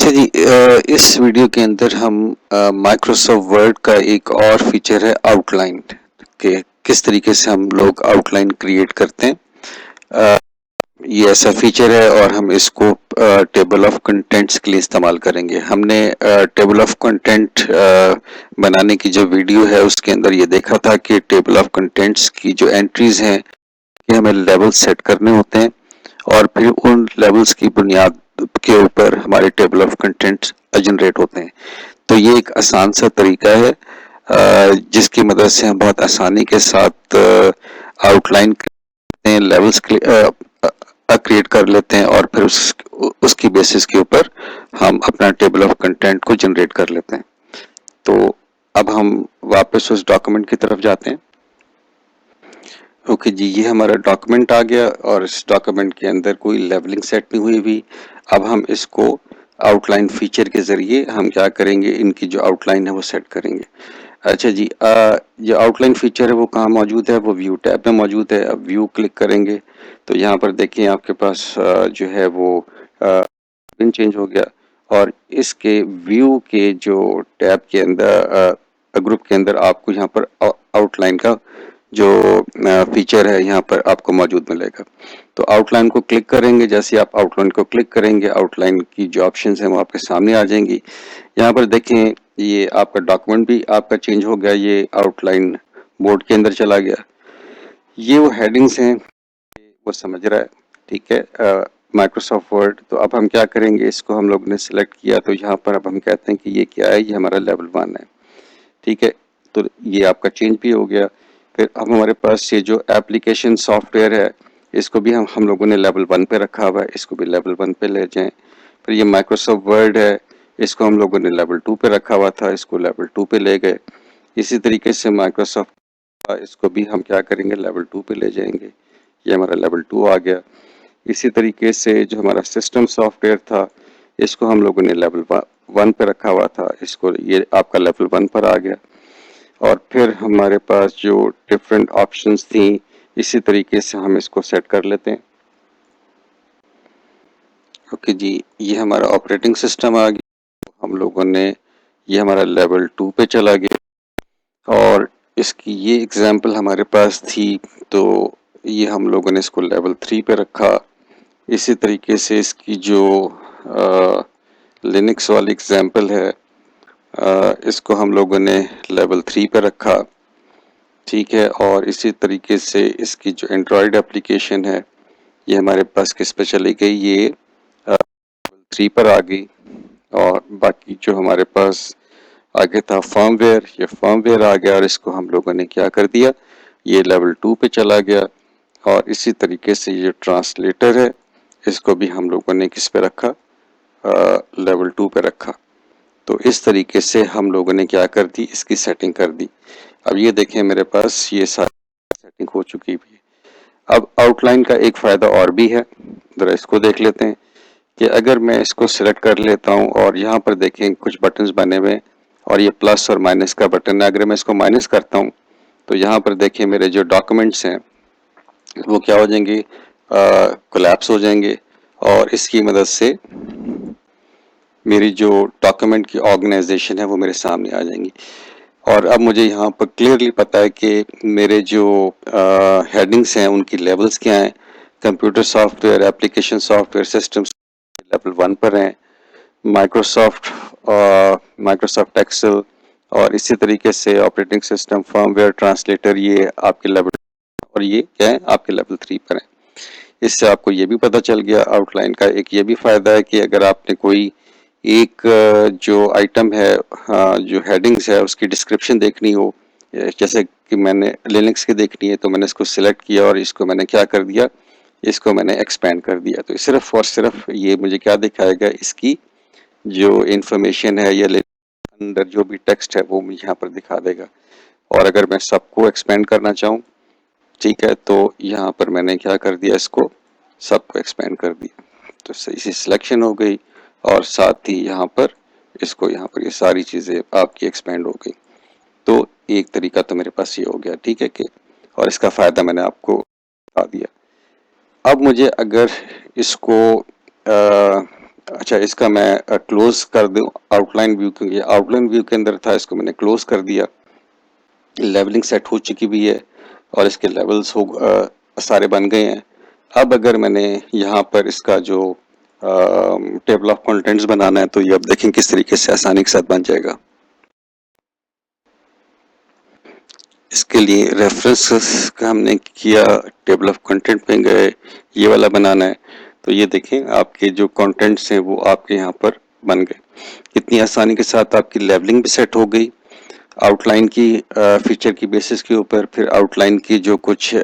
अच्छा जी, इस वीडियो के अंदर हम माइक्रोसॉफ्ट वर्ड का एक और फीचर है आउटलाइन के किस तरीके से हम लोग आउटलाइन क्रिएट करते हैं। ये ऐसा फीचर है और हम इसको टेबल ऑफ कंटेंट्स के लिए इस्तेमाल करेंगे। हमने टेबल ऑफ कंटेंट बनाने की जो वीडियो है उसके अंदर ये देखा था कि टेबल ऑफ कंटेंट्स की जो एंट्रीज हैं कि हमें लेवल सेट करने होते हैं और फिर उन लेवल्स की बुनियाद के ऊपर हमारे टेबल ऑफ कंटेंट्स जनरेट होते हैं। तो ये एक आसान सा तरीका है जिसकी मदद से हम बहुत आसानी के साथ आउटलाइन करते हैं, लेवल्स क्रिएट कर लेते हैं और फिर उसकी बेसिस के ऊपर हम अपना टेबल ऑफ कंटेंट को जनरेट कर लेते हैं। तो अब हम वापस उस डॉक्यूमेंट की तरफ जाते हैं। ओके जी, ये हमारा डॉक्यूमेंट आ गया और इस डॉक्यूमेंट के अंदर कोई लेवलिंग सेट नहीं हुई हुई। अब हम इसको आउटलाइन फीचर के ज़रिए हम क्या करेंगे, इनकी जो आउटलाइन है वो सेट करेंगे। अच्छा जी, जो आउटलाइन फीचर है वो कहाँ मौजूद है, वो व्यू टैब में मौजूद है। अब व्यू क्लिक करेंगे तो यहाँ पर देखिए आपके पास जो है वो पिन चेंज हो गया और इसके व्यू के जो टैब के अंदर ग्रुप के अंदर आपको यहाँ पर आउटलाइन का जो फीचर है यहाँ पर आपको मौजूद मिलेगा। तो आउटलाइन को क्लिक करेंगे, जैसे आप आउटलाइन को क्लिक करेंगे आउटलाइन की जो ऑप्शंस हैं वो आपके सामने आ जाएंगी। यहाँ पर देखें ये आपका डॉक्यूमेंट भी आपका चेंज हो गया, ये आउटलाइन मोड के अंदर चला गया। ये वो हेडिंग्स हैं वो समझ रहा है, ठीक है, माइक्रोसॉफ्ट वर्ड। तो अब हम क्या करेंगे, इसको हम लोग ने सिलेक्ट किया तो यहाँ पर अब हम कहते हैं कि ये क्या है, ये हमारा लेवल 1 है, ठीक है। तो ये आपका चेंज भी हो गया। फिर अब हमारे पास ये जो एप्लीकेशन सॉफ्टवेयर है इसको भी हम लोगों ने लेवल 1 पे रखा हुआ है, इसको भी लेवल 1 पे ले जाएं। फिर ये माइक्रोसॉफ्ट वर्ड है, इसको हम लोगों ने लेवल 2 पे रखा हुआ था, इसको लेवल 2 पे ले गए। इसी तरीके से माइक्रोसॉफ्ट इसको भी हम क्या करेंगे, लेवल 2 पे ले जाएंगे। ये हमारा लेवल 2 आ गया। इसी तरीके से जो हमारा सिस्टम सॉफ्टवेयर था इसको हम लोगों ने लेवल 1 पे रखा हुआ था, इसको ये आपका लेवल 1 पर आ गया। और फिर हमारे पास जो डिफरेंट ऑप्शंस थी इसी तरीके से हम इसको सेट कर लेते हैं। ओके जी, ये हमारा ऑपरेटिंग सिस्टम आ गया, हम लोगों ने ये हमारा लेवल 2 पे चला गया और इसकी ये एग्जांपल हमारे पास थी तो ये हम लोगों ने इसको लेवल 3 पे रखा। इसी तरीके से इसकी जो लिनक्स वाली एग्जांपल है इसको हम लोगों ने लेवल 3 पे रखा, ठीक है। और इसी तरीके से इसकी जो एंड्रॉयड एप्लीकेशन है ये हमारे पास किस पे चली गई, ये 3 पर आ गई। और बाकी जो हमारे पास आगे था फर्मवेयर, ये फर्मवेयर आ गया और इसको हम लोगों ने क्या कर दिया, ये लेवल 2 पे चला गया। और इसी तरीके से ये ट्रांसलेटर है इसको भी हम लोगों ने किस पे रखा, लेवल 2 पे रखा। तो इस तरीके से हम लोगों ने क्या कर दी, इसकी सेटिंग कर दी। अब ये देखें मेरे पास ये सारी सेटिंग हो चुकी हुई है। अब आउटलाइन का एक फ़ायदा और भी है, ज़रा इसको देख लेते हैं कि अगर मैं इसको सिलेक्ट कर लेता हूँ और यहाँ पर देखें कुछ बटन्स बने हुए और ये प्लस और माइनस का बटन है, अगर मैं इसको माइनस करता हूँ तो यहाँ पर देखें मेरे जो डॉक्यूमेंट्स हैं वो क्या हो जाएंगे, कोलैप्स हो जाएंगे और इसकी मदद से मेरी जो डॉक्यूमेंट की ऑर्गेनाइजेशन है वो मेरे सामने आ जाएंगी। और अब मुझे यहाँ पर क्लियरली पता है कि मेरे जो हेडिंग्स हैं उनकी लेवल्स क्या हैं। Computer software, application software, systems level 1 पर हैं। माइक्रोसॉफ्ट माइक्रोसॉफ्ट एक्सेल और इसी तरीके से ऑपरेटिंग सिस्टम, फर्मवेयर, ट्रांसलेटर ये आपके लेवल, और ये क्या है आपके लेवल 3 पर हैं। इससे आपको ये भी पता चल गया आउटलाइन का। एक ये भी फ़ायदा है कि अगर आपने कोई एक जो आइटम है, जो हेडिंग्स है उसकी डिस्क्रिप्शन देखनी हो, जैसे कि मैंने लिनक्स की देखनी है तो मैंने इसको सिलेक्ट किया और इसको मैंने क्या कर दिया, इसको मैंने एक्सपेंड कर दिया। तो सिर्फ और सिर्फ ये मुझे क्या दिखाएगा, इसकी जो इंफॉर्मेशन है या अंदर जो भी टेक्स्ट है वो मुझे यहाँ पर दिखा देगा। और अगर मैं सबको एक्सपेंड करना चाहूँ, ठीक है, तो यहाँ पर मैंने क्या कर दिया, इसको सबको एक्सपेंड कर दिया तो इसी सिलेक्शन हो गई और साथ ही यहाँ पर इसको यहाँ पर ये सारी चीज़ें आपकी एक्सपेंड हो गई। तो एक तरीका तो मेरे पास ये हो गया, ठीक है कि, और इसका फ़ायदा मैंने आपको बता दिया। अब मुझे अगर इसको अच्छा, इसका मैं क्लोज कर दूं आउटलाइन व्यू, क्योंकि आउटलाइन व्यू के अंदर था, इसको मैंने क्लोज कर दिया। लेवलिंग सेट हो चुकी भी है और इसके लेवल्स सारे बन गए हैं। अब अगर मैंने यहाँ पर इसका जो टेबल ऑफ कंटेंट्स बनाना है, तो ये अब देखें किस तरीके से आसानी के साथ बन जाएगा। इसके लिए रेफरेंसेस का हमने किया, टेबल ऑफ कंटेंट पे गए, ये वाला बनाना है, तो ये देखें आपके जो कंटेंट्स हैं वो आपके यहाँ पर बन गए। कितनी आसानी के साथ आपकी लेवलिंग भी सेट हो गई, आउटलाइन की फीचर की बेसिस के ऊपर, फिर आउटलाइन की जो कुछ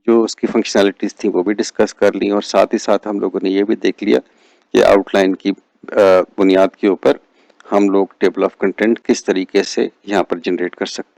जो उसकी फंक्शनैलिटीज थी वो भी डिस्कस कर ली, और साथ ही साथ हम लोगों ने ये भी देख लिया कि आउटलाइन की बुनियाद के ऊपर हम लोग टेबल ऑफ कंटेंट किस तरीके से यहाँ पर जनरेट कर सकते हैं।